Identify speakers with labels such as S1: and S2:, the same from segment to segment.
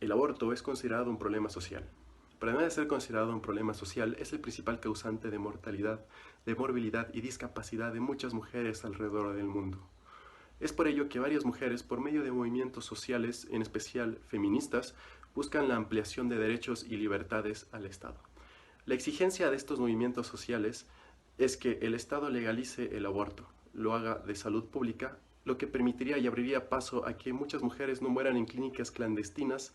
S1: El aborto es considerado un problema social. Pero además de ser considerado un problema social, es el principal causante de mortalidad, de morbilidad y discapacidad de muchas mujeres alrededor del mundo. Es por ello que varias mujeres, por medio de movimientos sociales, en especial feministas, buscan la ampliación de derechos y libertades al Estado. La exigencia de estos movimientos sociales es que el Estado legalice el aborto, lo haga de salud pública, lo que permitiría y abriría paso a que muchas mujeres no mueran en clínicas clandestinas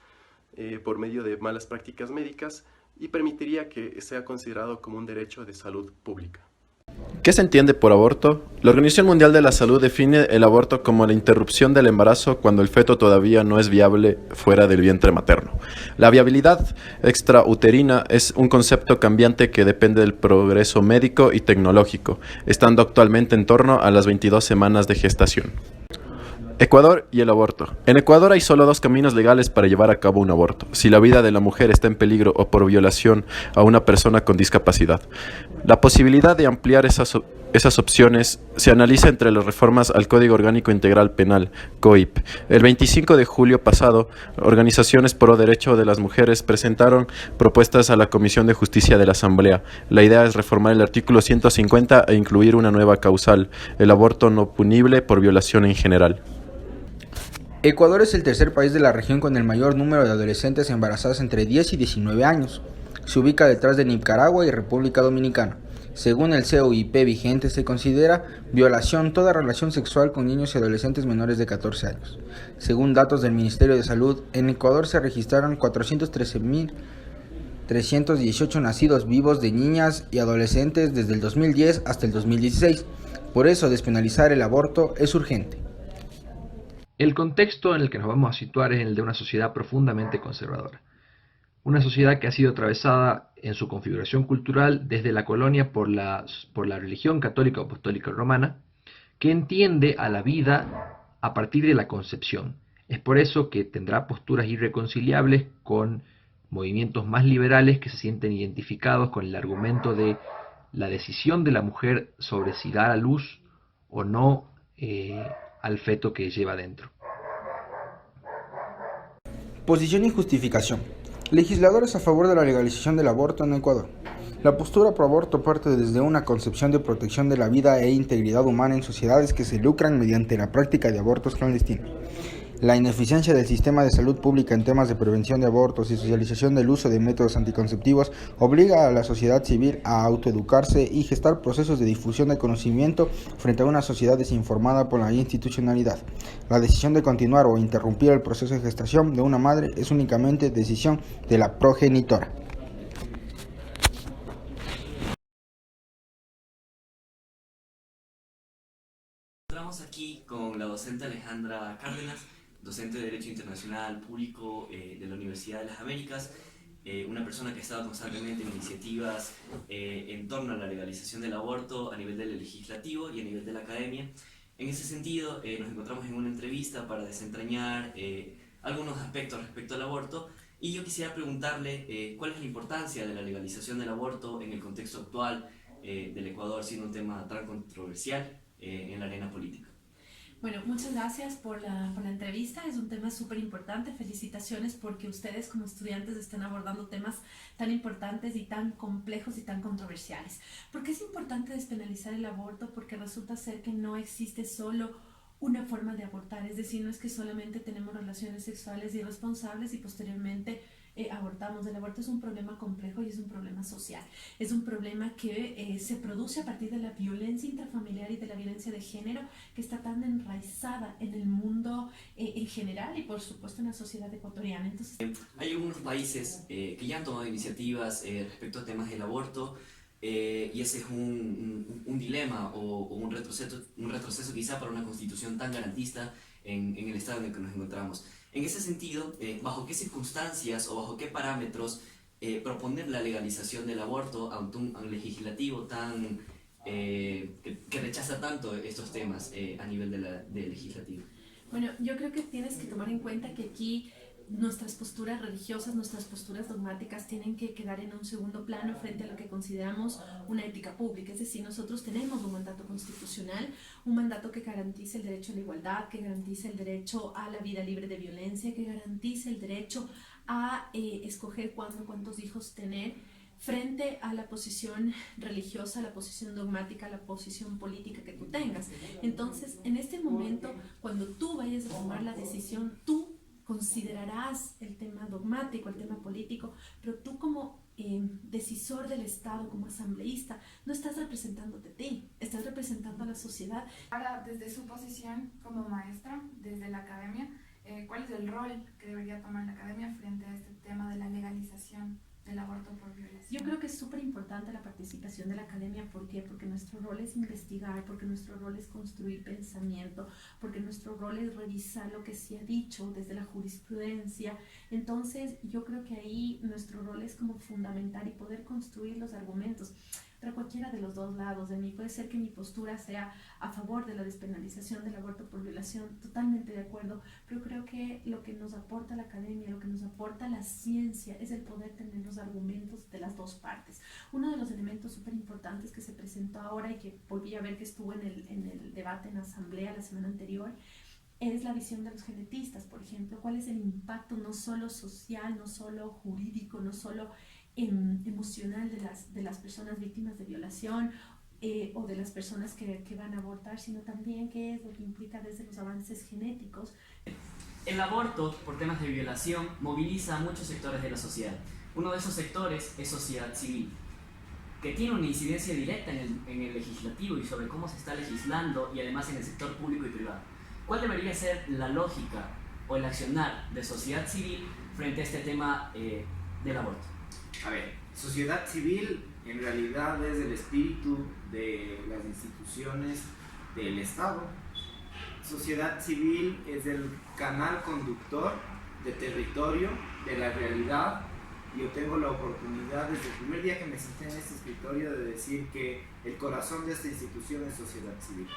S1: por medio de malas prácticas médicas y permitiría que sea considerado como un derecho de salud pública.
S2: ¿Qué se entiende por aborto? La Organización Mundial de la Salud define el aborto como la interrupción del embarazo cuando el feto todavía no es viable fuera del vientre materno. La viabilidad extrauterina es un concepto cambiante que depende del progreso médico y tecnológico, estando actualmente en torno a las 22 semanas de gestación. Ecuador y el aborto. En Ecuador hay solo dos caminos legales para llevar a cabo un aborto: si la vida de la mujer está en peligro o por violación a una persona con discapacidad. La posibilidad de ampliar esas opciones se analiza entre las reformas al Código Orgánico Integral Penal, COIP. El 25 de julio pasado, organizaciones pro derecho de las mujeres presentaron propuestas a la Comisión de Justicia de la Asamblea. La idea es reformar el artículo 150 e incluir una nueva causal: el aborto no punible por violación en general.
S3: Ecuador es el tercer país de la región con el mayor número de adolescentes embarazadas entre 10 y 19 años. Se ubica detrás de Nicaragua y República Dominicana. Según el COIP vigente, se considera violación toda relación sexual con niños y adolescentes menores de 14 años. Según datos del Ministerio de Salud, en Ecuador se registraron 413.318 nacidos vivos de niñas y adolescentes desde el 2010 hasta el 2016. Por eso, despenalizar el aborto es urgente.
S4: El contexto en el que nos vamos a situar es el de una sociedad profundamente conservadora. Una sociedad que ha sido atravesada en su configuración cultural desde la colonia por la religión católica o apostólica romana, que entiende a la vida a partir de la concepción. Es por eso que tendrá posturas irreconciliables con movimientos más liberales que se sienten identificados con el argumento de la decisión de la mujer sobre si dar a luz o no al feto que lleva dentro.
S3: Posición y justificación. Legisladores a favor de la legalización del aborto en Ecuador. La postura pro aborto parte desde una concepción de protección de la vida e integridad humana en sociedades que se lucran mediante la práctica de abortos clandestinos. La ineficiencia del sistema de salud pública en temas de prevención de abortos y socialización del uso de métodos anticonceptivos obliga a la sociedad civil a autoeducarse y gestar procesos de difusión de conocimiento frente a una sociedad desinformada por la institucionalidad. La decisión de continuar o interrumpir el proceso de gestación de una madre es únicamente decisión de la progenitora.
S5: Encontramos aquí con la docente Alejandra Cárdenas, docente de Derecho Internacional Público de la Universidad de las Américas, una persona que ha estado constantemente en iniciativas en torno a la legalización del aborto a nivel del legislativo y a nivel de la academia. En ese sentido, nos encontramos en una entrevista para desentrañar algunos aspectos respecto al aborto, y yo quisiera preguntarle cuál es la importancia de la legalización del aborto en el contexto actual del Ecuador, siendo un tema tan controversial en la arena política.
S6: Bueno, muchas gracias por la entrevista. Es un tema súper importante. Felicitaciones porque ustedes como estudiantes están abordando temas tan importantes y tan complejos y tan controversiales. ¿Por qué es importante despenalizar el aborto? Porque resulta ser que no existe solo una forma de abortar, es decir, no es que solamente tenemos relaciones sexuales irresponsables y posteriormente abortamos. El aborto es un problema complejo y es un problema social. Es un problema que se produce a partir de la violencia intrafamiliar y de la violencia de género que está tan enraizada en el mundo en general y por supuesto en la sociedad ecuatoriana. Entonces,
S5: hay algunos países que ya han tomado iniciativas respecto a temas del aborto. Y ese es un dilema o un retroceso quizá para una constitución tan garantista en el estado en el que nos encontramos. En ese sentido, ¿bajo qué circunstancias o bajo qué parámetros proponer la legalización del aborto ante un legislativo tan que rechaza tanto estos temas a nivel del legislativo?
S6: bueno, yo creo que tienes que tomar en cuenta que aquí nuestras posturas religiosas, nuestras posturas dogmáticas tienen que quedar en un segundo plano frente a lo que consideramos una ética pública. Es decir, nosotros tenemos un mandato constitucional, un mandato que garantice el derecho a la igualdad, que garantice el derecho a la vida libre de violencia, que garantice el derecho a escoger cuándo, cuántos hijos tener, frente a la posición religiosa, la posición dogmática, la posición política que tú tengas. Entonces, en este momento, cuando tú vayas a tomar la decisión, tú considerarás el tema dogmático, el tema político, pero tú como decisor del Estado, como asambleísta, no estás representándote a ti, estás representando a la sociedad.
S7: Ahora, desde su posición como maestra, desde la academia, ¿cuál es el rol que debería tomar la academia frente a este tema de la legalización del aborto por violación?
S6: Yo creo que es súper importante la participación de la academia. ¿Por qué? Porque nuestro rol es investigar, porque nuestro rol es construir pensamiento, porque nuestro rol es revisar lo que se ha dicho desde la jurisprudencia. Entonces, yo creo que ahí nuestro rol es como fundamental y poder construir los argumentos para cualquiera de los dos lados de mí. Puede ser que mi postura sea a favor de la despenalización del aborto por violación, totalmente de acuerdo, pero creo que lo que nos aporta la academia, lo que nos aporta la ciencia, es el poder tener los argumentos de las dos partes. Uno de los elementos súper importantes que se presentó ahora y que volví a ver que estuvo en el debate en asamblea la semana anterior, es la visión de los genetistas, por ejemplo. ¿Cuál es el impacto no solo social, no solo jurídico, no solo emocional de las personas víctimas de violación o de las personas que van a abortar, sino también qué es lo que implica desde los avances genéticos?
S5: El aborto por temas de violación moviliza a muchos sectores de la sociedad. Uno de esos sectores es sociedad civil, que tiene una incidencia directa en el legislativo y sobre cómo se está legislando y además en el sector público y privado. ¿Cuál debería ser la lógica o el accionar de sociedad civil frente a este tema del aborto?
S8: A ver, sociedad civil en realidad es el espíritu de las instituciones del Estado. Sociedad civil es el canal conductor de territorio, de la realidad. Yo tengo la oportunidad desde el primer día que me senté en este escritorio de decir que el corazón de esta institución es sociedad civil.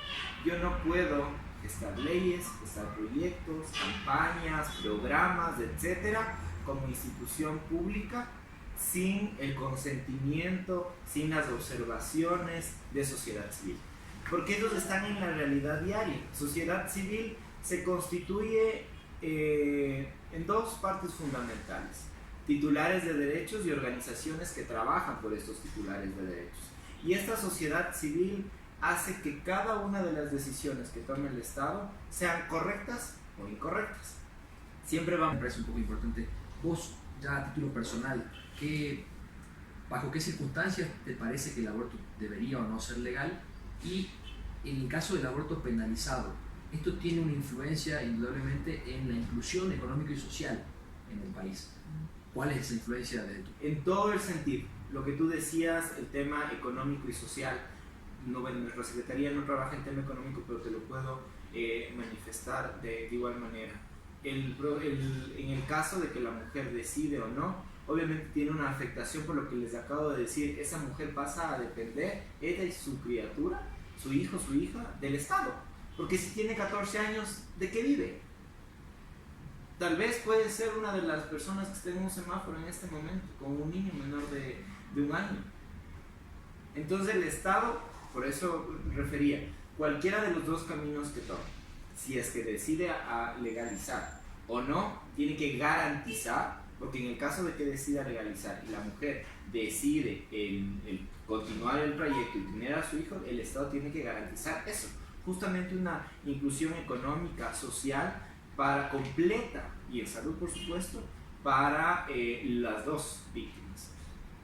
S8: Yo no puedo gestar leyes, gestar proyectos, campañas, programas, etcétera, como institución pública, sin el consentimiento, sin las observaciones de sociedad civil. Porque ellos están en la realidad diaria. Sociedad civil se constituye en dos partes fundamentales: titulares de derechos y organizaciones que trabajan por estos titulares de derechos. Y esta sociedad civil hace que cada una de las decisiones que tome el Estado sean correctas o incorrectas. Siempre vamos.
S4: Me parece un poco importante, vos, ya a título personal, ¿bajo qué circunstancias te parece que el aborto debería o no ser legal? Y en el caso del aborto penalizado, esto tiene una influencia indudablemente en la inclusión económica y social en el país. ¿Cuál es esa influencia de esto?
S8: En todo el sentido. Lo que tú decías, el tema económico y social. No, bueno, nuestra secretaría no trabaja en tema económico, pero te lo puedo manifestar de igual manera. En el caso de que la mujer decide o no, obviamente tiene una afectación por lo que les acabo de decir. Esa mujer pasa a depender, ella y su criatura, su hijo, su hija, del Estado. Porque si tiene 14 años, ¿de qué vive? Tal vez puede ser una de las personas que esté en un semáforo en este momento, con un niño menor de 1 año. Entonces el Estado, por eso refería, cualquiera de los dos caminos que tome, si es que decide a legalizar o no, tiene que garantizar, porque en el caso de que decida legalizar y la mujer decide el continuar el trayecto y tener a su hijo, el Estado tiene que garantizar eso, justamente una inclusión económica, social, para completa, y en salud por supuesto, para las dos víctimas.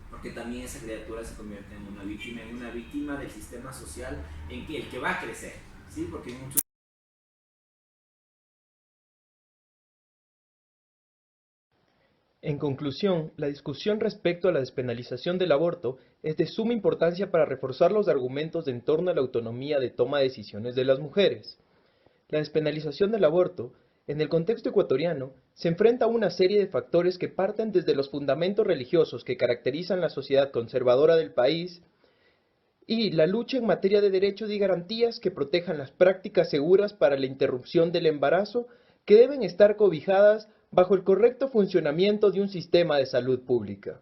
S8: Porque también esa criatura se convierte en una víctima del sistema social en que el que va a crecer, ¿sí? Porque muchos...
S9: En conclusión, la discusión respecto a la despenalización del aborto es de suma importancia para reforzar los argumentos en torno a la autonomía de toma de decisiones de las mujeres. La despenalización del aborto, en el contexto ecuatoriano, se enfrenta a una serie de factores que parten desde los fundamentos religiosos que caracterizan la sociedad conservadora del país y la lucha en materia de derechos y garantías que protejan las prácticas seguras para la interrupción del embarazo, que deben estar cobijadas bajo el correcto funcionamiento de un sistema de salud pública.